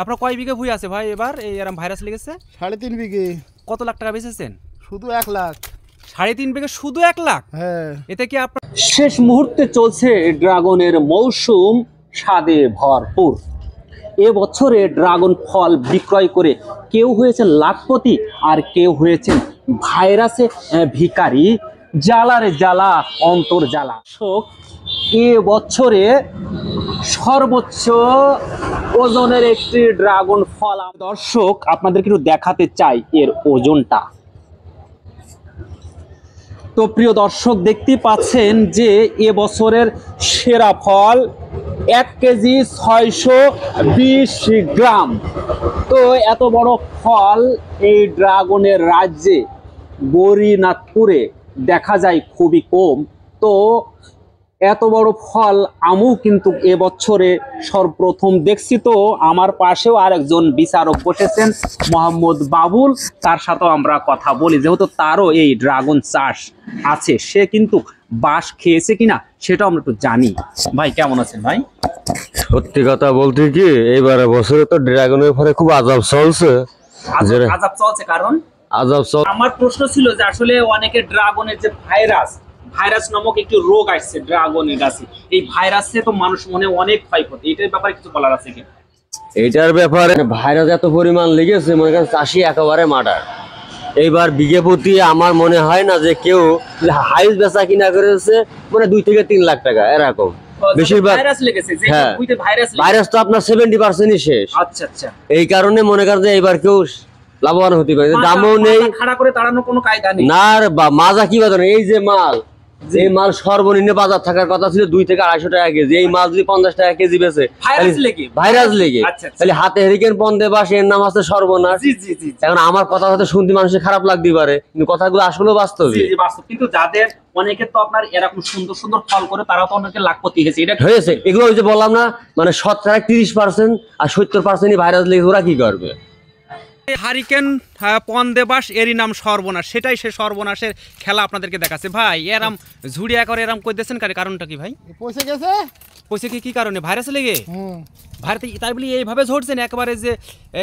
আপনার কয় বিঘে ভুঁই আছে ভাই এবার এই এরম ভাইরাস লেগেছে? 3.5 বিঘে। কত লাখ টাকা বেচেছেন? শুধু 1 লাখ। 3.5 বিঘে শুধু 1 লাখ? হ্যাঁ। এতে কি আপনার শেষ মুহূর্তে চলছে ড্রাগনের মৌসুম স্বাদে ভরপুর। এবছরে ড্রাগন ফল বিক্রয় করে কেউ হয়েছেন লাখপতি আর কেউ হয়েছেন ভাইরাসে ভিখারি। জ্বালারে জ্বালা অন্তর জ্বালা। এ বছরে সর্বোচ্চ ওজনের একটি ড্রাগন ফল দর্শক আপনাদেরকে একটু দেখাতে চাই এর ওজনটা। তো প্রিয় দর্শক দেখতে পাচ্ছেন যে এবছরের সেরা ফল 1 কেজি 620 গ্রাম। তো এত বড় ফল এই ড্রাগনের রাজ্যে গৌরীনাথপুরে দেখা যায় খুবই কম। তো এত বড় ফল আমিও কিন্তু এবছরে সর্বপ্রথম দেখছি। তো আমার পাশেও আরেকজন বিচারক বসেছেন মোহাম্মদ বাবুল, তার সাথেও আমরা কথা বলি, যেহেতু তারও এই ড্রাগন চাষ আছে, সে কিন্তু বাঁশ খেয়েছে কিনা সেটাও আমরা একটু জানি। ভাই কেমন আছেন ভাই? সত্যি কথা বলতে কি এইবারে বছরে তো ড্রাগনের ফলে খুব আজাব চলছে। আজাব চলছে কারণ আজাব চল আমার প্রশ্ন ছিল যে আসলে অনেকে ড্রাগনের যে ভাইরাস নামক একটি রোগ আসছে ড্রাগনের গাছে, এই ভাইরাসে তো মানুষ মনে অনেক ক্ষয়ক্ষতি, এটার ব্যাপারে কিছু বলার আছে কি? এইটার ব্যাপারে ভাইরাস এত পরিমাণ লেগেছে মনে করেন চাষি একেবারে মার্ডার। এইবার বিঘে প্রতি আমার মনে হয় না যে কেউ হাইস বেচা কিনা করেছে মানে 2 থেকে 3 লাখ টাকা এরকম। বেশিরভাগ ভাইরাস লেগেছে যে হ্যাঁ, বুইতে ভাইরাস তো আপনার 70%ই শেষ। আচ্ছা আচ্ছা। এই কারণে মনে করেন যে এইবার কেউ লাভবান হতে পারে, দামও নেই, খাড়া করে দাঁড়ানোর কোনো কায়দা নেই। না মাজা কি বাজার এই যে মাল, এই মাল সর্বনিম্ন বাজার থাকার কথা ছিল 2 থেকে 250 টাকা কেজি। এই মাল যদি 50 টাকা কেজি বেচে ভাইরাস লেগে তাহলে হাতে হেরিকেন পন্দে বাস এর নাম আছে সর্বনাশ। এখন আমার কথা হয়তো শুনতে মানুষের খারাপ লাগতে পারে, কিন্তু কথাগুলো আসলে বাস্তবে। কিন্তু যাদের অনেকে তো আপনার এরকম সুন্দর সুন্দর ফল করে তারা তো অনেকে লাখপতি হয়েছে। এটা হয়েছে এগুলো ওই যে বললাম না, মানে 30% আর 70%ই ভাইরাস লেগে ওরা কি করবে? হারিকেন পন্দে বাস এরই নাম সর্বনাশ, সেটাই সে সর্বনাশের খেলা আপনাদেরকে দেখাচ্ছে। ভাই এরম ঝুড়িয়া করে এরম কই দিয়েছেন কারণটা কি ভাই? পয়সা গেছে। পয়সা কি কারণে? ভাইরাস লেগে? ভারতে তাই বলি এইভাবে ঝরছেন একেবারে যে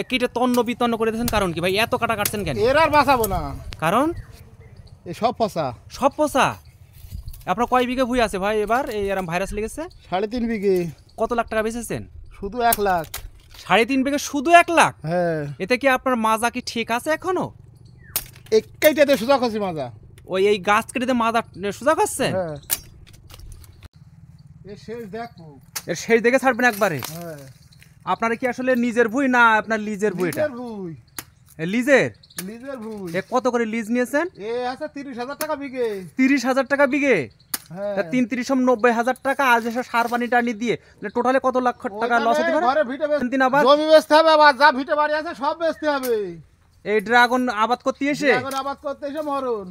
কিটে তন্ন বিতন্ন করে দিয়েছেন, কারণ কি ভাই? এত কাটা কাটছেন কেন? এর আর বাঁচাবো না। কারণ এই সব পচা। সব পচা। আপনার কয় বিঘে ভুঁই আছে ভাই এবার এই এরম ভাইরাস লেগেছে? 3.5 বিঘে। কত লাখ টাকা বেচেছেন? শুধু 1 লাখ। 3.5 বিঘে শুধু 1 লাখ? হ্যাঁ। এতে কি আপনার মাজা কি ঠিক আছে এখনো? একটাইটাতে সোজা খাচ্ছি মাজা। ওই এই গাছ কেটে মাজা সোজা খাচ্ছেন? হ্যাঁ। এর শেষ দেখো। এর শেষ দেখে ছাড়বেন একবারে? হ্যাঁ। আপনারা কি আসলে নিজের ভুঁই না আপনার লিজের ভুঁই? এটা লিজের? লিজের ভুঁই। এ কত করে লিজ নিয়েছেন? এ আছে 30,000 টাকা বিঘে। 30,000 টাকা বিঘে? হ্যাঁ। 3,90,000 টাকা আজ এসে সার পানি টানি দিয়ে টোটালে কত লাখ টাকা লস হতে পারে? ঘরে ভিটে বেচতে আবার জমি বেচতে হবে, আবার যা ভিটে বাড়ি আছে সব বেচতে হবে। এই ড্রাগন আবাদ করতে এসে আবাদ করতে এসে মরণ।